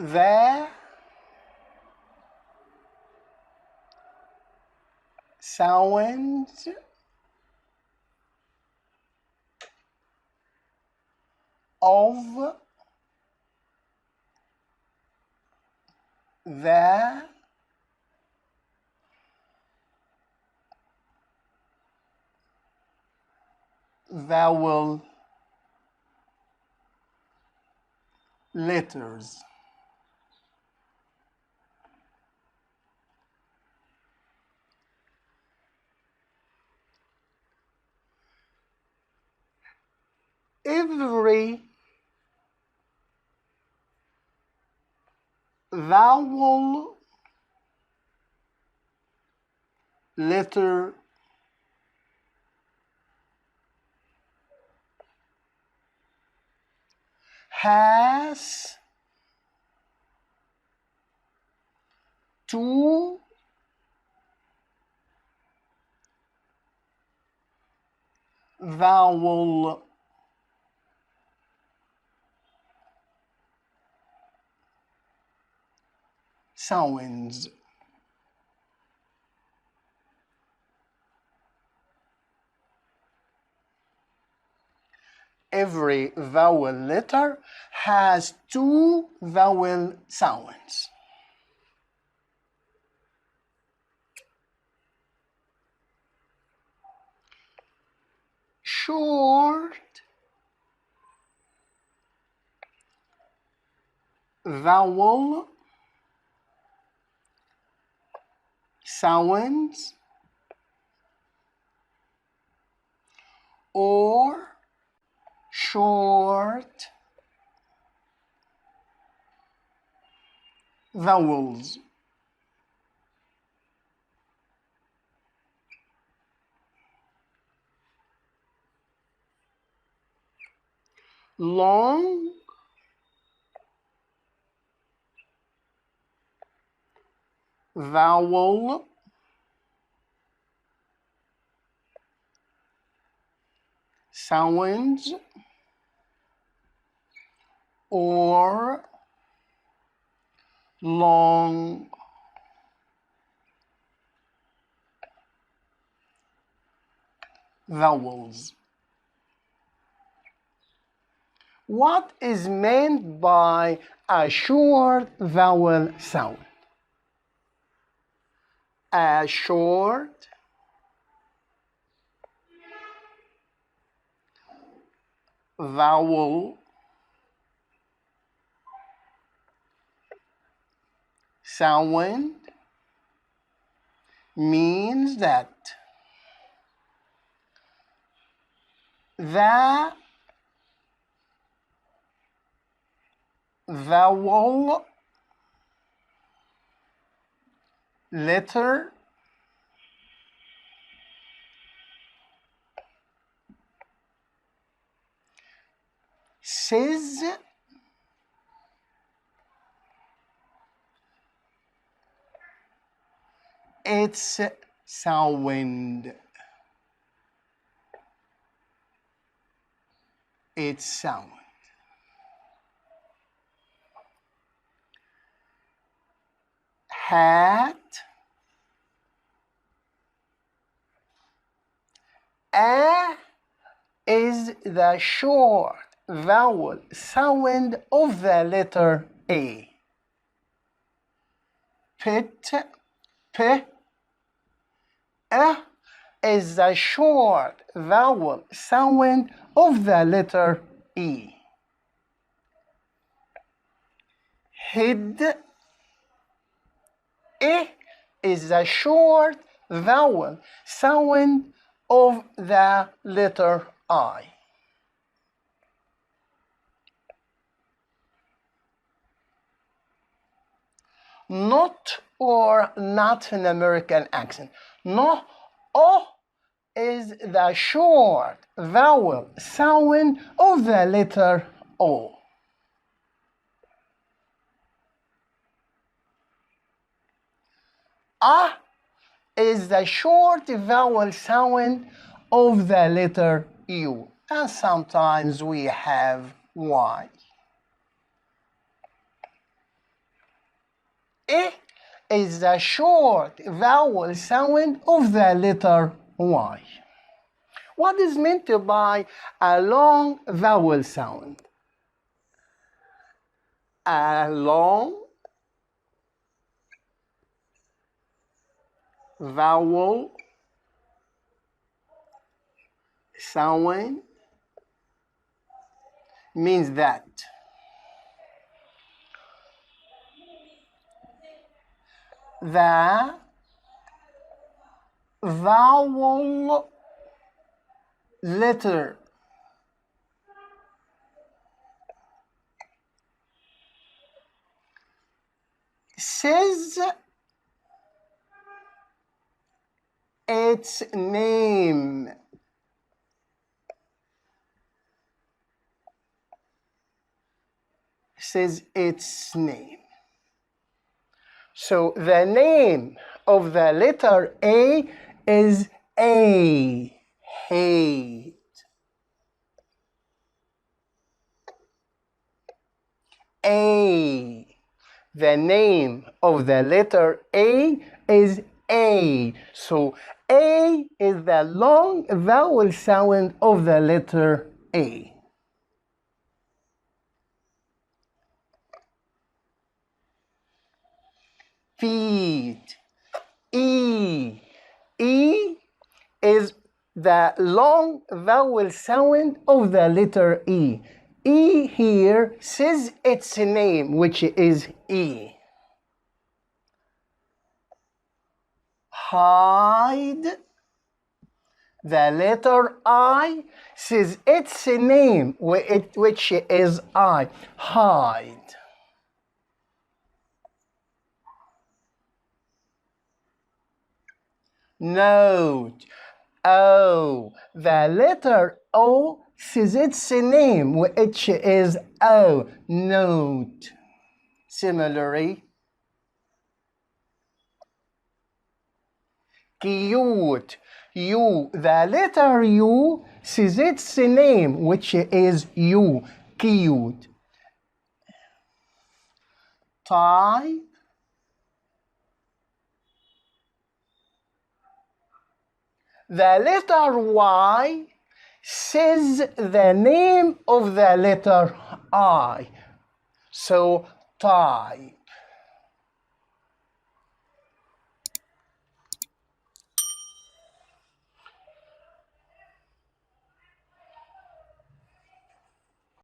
the sounds of the vowel letters. Every vowel letter has two vowel sounds. Every vowel letter has two vowel sounds. Short vowel sounds or short vowels. Long vowel sounds or long vowels. What is meant by a short vowel sound? A short vowel sound means that the vowel letter says its sound. Its sound. Hat. A is the short vowel sound of the letter A. Pit, P. A is the short vowel sound of the letter E. Head, E is the short vowel sound of the letter I. Not or not an American accent. No, O is the short vowel sound of the letter O. A is the short vowel sound of the letter U. And sometimes we have Y. I is the short vowel sound of the letter Y. What is meant by a long vowel sound? A long vowel sound means that the vowel letter says its name. Says its name. So the name of the letter A is A. Hate. A. The name of the letter A is A. So A is the long vowel sound of the letter A. Feet. E. E is the long vowel sound of the letter E. E here says its name, which is E. Hide. The letter I says its name, which is I. Hide. Note. O. The letter O says its name, which is O. Note. Similarly, cute. U. The letter U says its name, which is U. Cute. Tie. The letter Y says the name of the letter I. So tie.